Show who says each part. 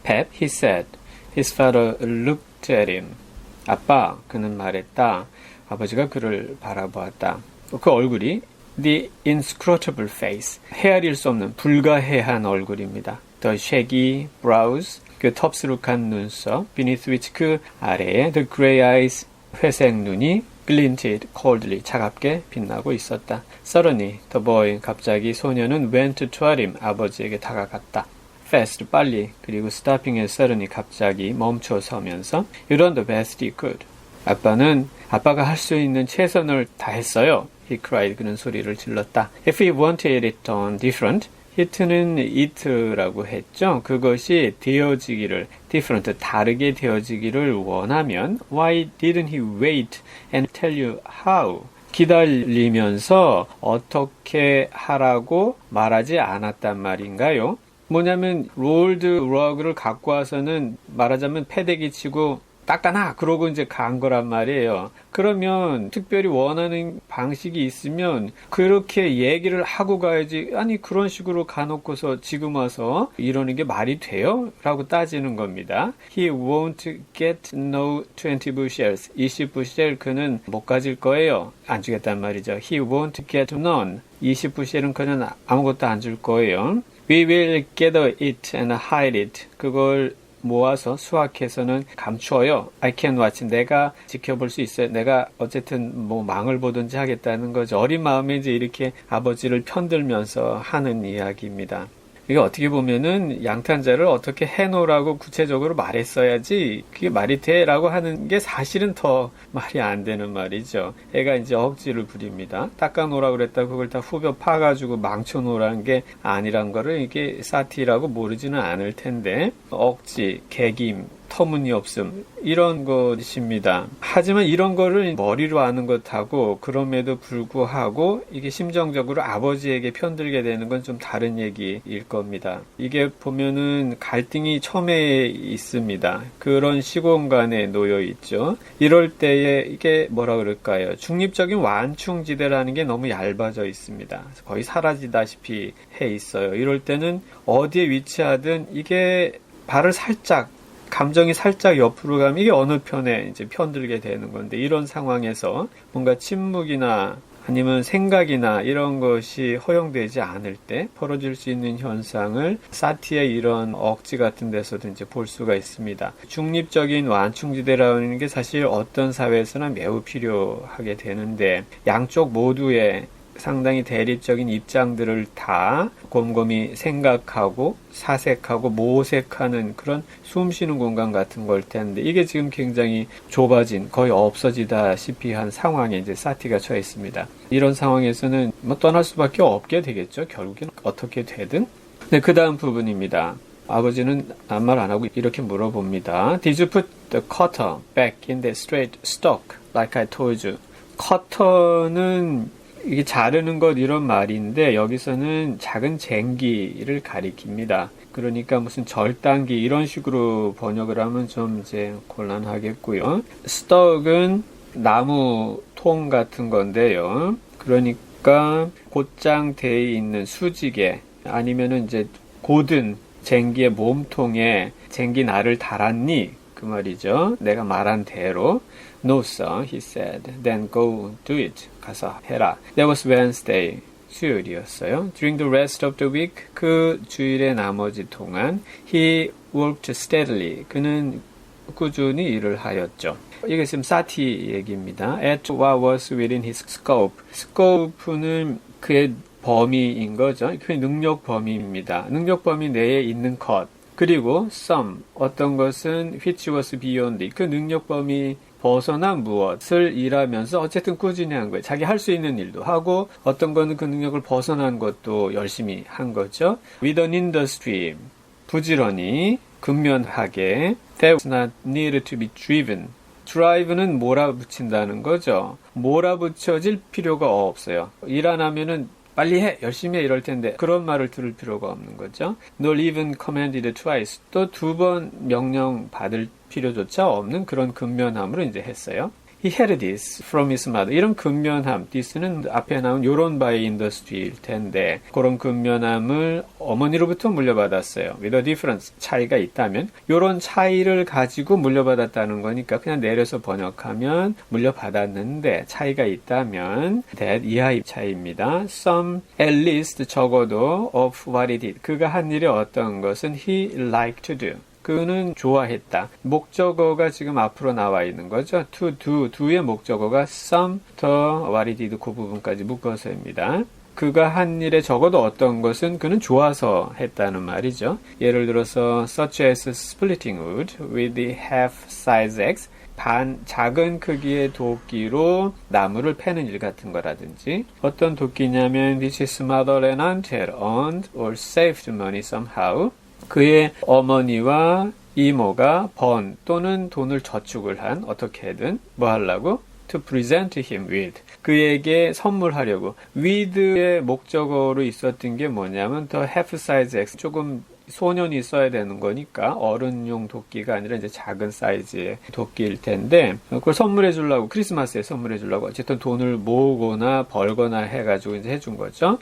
Speaker 1: Pep, he said. His father looked at him. 아빠, 그는 말했다. 아버지가 그를 바라보았다. 그 얼굴이 the inscrutable face, 헤아릴 수 없는 불가해한 얼굴입니다. The shaggy brows, 그 텁스룩한 눈썹, beneath which 그 아래에 the gray eyes, 회색 눈이 glinted coldly, 차갑게 빛나고 있었다. Suddenly, the boy, 갑자기 소녀는 went toward him, 아버지에게 다가갔다. Fast, 빨리, 그리고 stopping as suddenly, 갑자기 멈춰서면서 You done the best you could. 아빠가 할 수 있는 최선을 다했어요. He cried, 그는 소리를 질렀다. If he wanted it done different, hit는 it라고 했죠. 그것이 되어지기를, different, 다르게 되어지기를 원하면 Why didn't he wait and tell you how? 기다리면서 어떻게 하라고 말하지 않았단 말인가요? 뭐냐면 롤드 럭을 갖고 와서는 말하자면 패대기 치고 닦아놔 그러고 이제 간 거란 말이에요. 그러면 특별히 원하는 방식이 있으면 그렇게 얘기를 하고 가야지. 아니 그런 식으로 가놓고서 지금 와서 이러는 게 말이 돼요? 라고 따지는 겁니다. He won't get no 20 bushels. 20부쉘 그는 못 가질 거예요. 안 주겠단 말이죠. He won't get none. 20부쉘은 그는 아무것도 안 줄 거예요. We will gather it and hide it. 그걸 모아서 수확해서는 감추어요. I can watch. 내가 지켜볼 수 있어요. 내가 어쨌든 뭐 망을 보든지 하겠다는 거죠. 어린 마음에 이제 이렇게 아버지를 편들면서 하는 이야기입니다. 이게 어떻게 보면은 양탄자를 어떻게 해놓으라고 구체적으로 말했어야지 그게 말이 돼라고 하는 게 사실은 더 말이 안 되는 말이죠. 애가 이제 억지를 부립니다. 닦아놓으라고 그랬다고 그걸 다 후벼 파가지고 망쳐놓으라는 게 아니란 거를 이게 사티라고 모르지는 않을 텐데 억지, 개김, 터무니없음 이런 것입니다. 하지만 이런 거를 머리로 아는 것하고 그럼에도 불구하고 이게 심정적으로 아버지에게 편들게 되는 건 좀 다른 얘기일 겁니다. 이게 보면은 갈등이 처음에 있습니다. 그런 시공간에 놓여 있죠. 이럴 때에 이게 뭐라 그럴까요? 중립적인 완충지대라는 게 너무 얇아져 있습니다. 거의 사라지다시피 해 있어요. 이럴 때는 어디에 위치하든 이게 발을 살짝 감정이 살짝 옆으로 가면 이게 어느 편에 이제 편들게 되는 건데 이런 상황에서 뭔가 침묵이나 아니면 생각이나 이런 것이 허용되지 않을 때 벌어질 수 있는 현상을 사티의 이런 억지 같은 데서도 이제 볼 수가 있습니다. 중립적인 완충지대라는 게 사실 어떤 사회에서나 매우 필요하게 되는데 양쪽 모두의 상당히 대립적인 입장들을 다 곰곰이 생각하고 사색하고 모색하는 그런 숨쉬는 공간 같은 걸 텐데 이게 지금 굉장히 좁아진 거의 없어지다시피 한 상황에 이제 사티가 처해 있습니다. 이런 상황에서는 뭐 떠날 수밖에 없게 되겠죠. 결국엔 어떻게 되든. 네, 그 다음 부분입니다. 아버지는 아무 말 안 하고 이렇게 물어봅니다. Did you put the cutter back in the straight stalk like I told you? 커터는 이게 자르는 것 이런 말인데 여기서는 작은 쟁기를 가리킵니다. 그러니까 무슨 절단기 이런 식으로 번역을 하면 좀 이제 곤란하겠고요. 스톡은 나무 통 같은 건데요. 그러니까 곧장 되어 있는 수직에 아니면은 이제 고든 쟁기의 몸통에 쟁기 날을 달았니? 그 말이죠. 내가 말한 대로. No, sir, he said. Then go do it. 가서 해라. That was Wednesday. 수요일이었어요. During the rest of the week, 그 주일의 나머지 동안 he worked steadily. 그는 꾸준히 일을 하였죠. 이게 지금 사티 얘기입니다. At what was within his scope. scope는 그의 범위인 거죠. 그의 능력 범위입니다. 능력 범위 내에 있는 것. 그리고 some, 어떤 것은 which was beyond, 그 능력 범위 벗어난 무엇을 일하면서 어쨌든 꾸준히 한 거예요. 자기 할 수 있는 일도 하고 어떤 거는 그 능력을 벗어난 것도 열심히 한 거죠. With an industry, 부지런히, 근면하게, that was not needed to be driven. drive는 몰아붙인다는 거죠. 몰아붙여질 필요가 없어요. 일 안 하면은 빨리 해, 열심히 해 이럴 텐데 그런 말을 들을 필요가 없는 거죠. Nor even commanded twice. 또 두 번 명령 받을 필요조차 없는 그런 근면함으로 이제 했어요. He had this from his mother. 이런 근면함, this는 앞에 나온 요런 by industry일 텐데 그런 근면함을 어머니로부터 물려받았어요. With a difference, 차이가 있다면 요런 차이를 가지고 물려받았다는 거니까 그냥 내려서 번역하면 물려받았는데 차이가 있다면 that 이하의 차이입니다. Some, at least 적어도 of what he did. 그가 한 일이 어떤 것은 he liked to do. 그는 좋아했다. 목적어가 지금 앞으로 나와 있는 거죠. to do, do의 목적어가 some 더 what he did 그 부분까지 묶어서입니다. 그가 한 일에 적어도 어떤 것은 그는 좋아서 했다는 말이죠. 예를 들어서 such as splitting wood with the half size axe 작은 크기의 도끼로 나무를 패는 일 같은 거라든지 어떤 도끼냐면 this is mother and aunt had earned or saved money somehow 그의 어머니와 이모가 번 또는 돈을 저축을 한 어떻게든 뭐 하려고? To present him with 그에게 선물하려고 with의 목적어로 있었던 게 뭐냐면 더 half size X 조금 소년이 써야 되는 거니까 어른용 도끼가 아니라 이제 작은 사이즈의 도끼일 텐데 그걸 선물해 주려고 크리스마스에 선물해 주려고 어쨌든 돈을 모으거나 벌거나 해가지고 이제 해준 거죠.